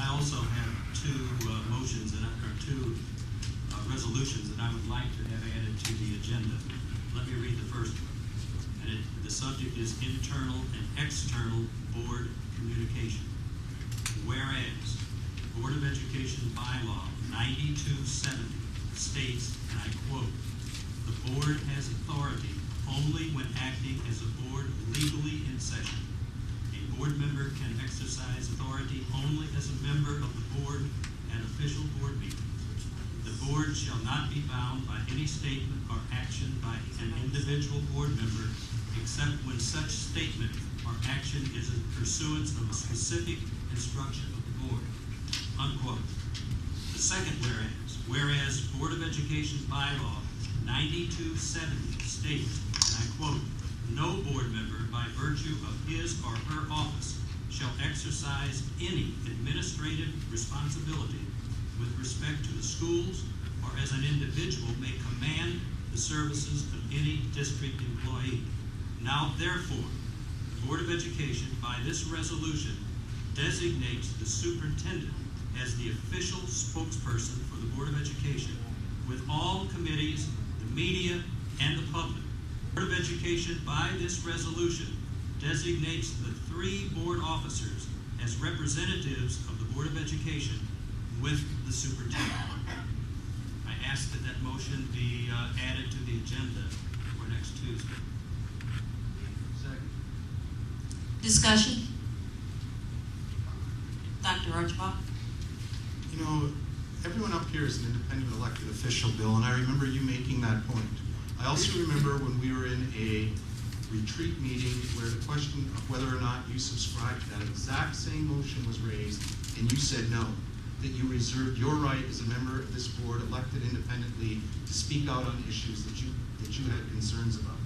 I also have two resolutions that I would like to have added to the agenda. Let me read the first one. And the subject is internal and external board communication. Whereas Board of Education bylaw 9270 states, and I quote, "The board has authority only when acting as a board legally in session. A board member can exercise authority only as a member of the board at official board meetings. The board shall not be bound by any statement or action by an individual board member except when such statement or action is in pursuance of a specific instruction of the board." Unquote. The second whereas Board of Education bylaw 9270 states, and I quote, "No board member by virtue of his or her office shall exercise any administrative responsibility with respect to the schools or as an individual may command the services of any district employee. Now therefore, the Board of Education by this resolution designates the superintendent as the official spokesperson for the Board of Education with all committees, the media, and the public. The Board of Education by this resolution designates the 3 board officers as representatives of the Board of Education with the superintendent." I ask that that motion be added to the agenda for next Tuesday. Second. Discussion? Dr. Archibald? You know, everyone up here is an independent elected official, Bill, and I remember you making that point. I also remember when we were in a retreat meeting where the question of whether or not you subscribed to that exact same motion was raised, and you said no, that you reserved your right as a member of this board, elected independently, to speak out on issues that you had concerns about.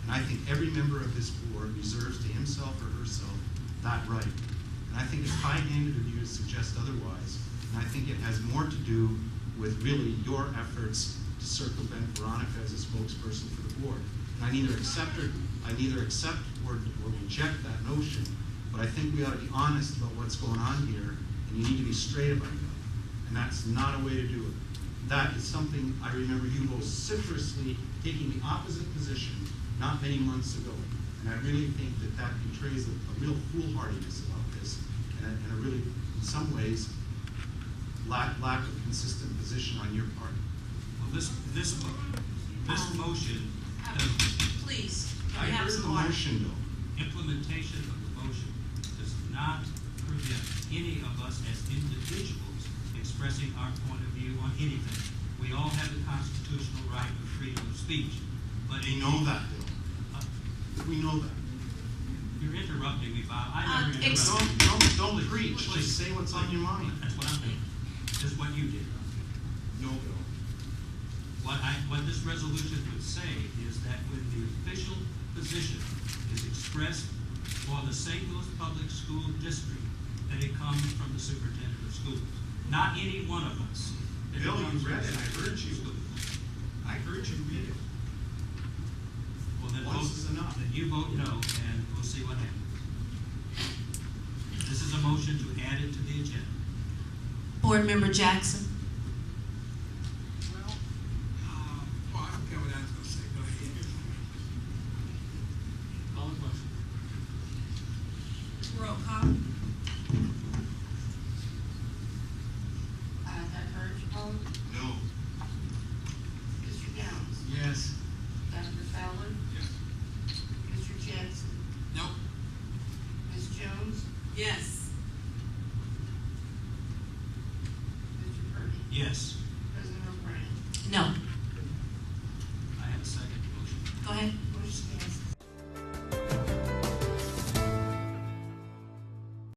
And I think every member of this board reserves to himself or herself that right. And I think it's high-handed of you to suggest otherwise. And I think it has more to do with really your efforts to circumvent Veronica as a spokesperson for the board. And I neither accept or reject that notion, but I think we ought to be honest about what's going on here, and you need to be straight about that. And that's not a way to do it. That is something I remember you vociferously taking the opposite position not many months ago. And I really think that that betrays a real foolhardiness about this, and a really, in some ways, lack of consistent position on your part. Well, this motion does. Please. I heard the motion, though. Implementation of the motion does not prevent any of us as individuals expressing our point of view on anything. We all have the constitutional right of freedom of speech. But We know that, Bill. We know that. You're interrupting me, Bob. I never interrupt. Don't preach. Just say what's on your mind. That's what I'm doing. That's what you did. No, Bill. What this resolution would say is that when the official position is expressed for the St. Louis Public School District, that it comes from the superintendent of schools. Not any one of us. Bill, you read it. I heard you. I heard you read it. Well, then Once is enough. Then you vote no, and we'll see what happens. This is a motion to add it to the agenda. Board Member Jackson? I don't care what I was going to say. Go ahead. Call the question. Roll call. Dr. Archibald? No. Mr. Downs? Yes. Dr. Fowler? Yes. Mr. Jackson? Nope. Ms. Jones? Yes. Mr. Purdy? Yes.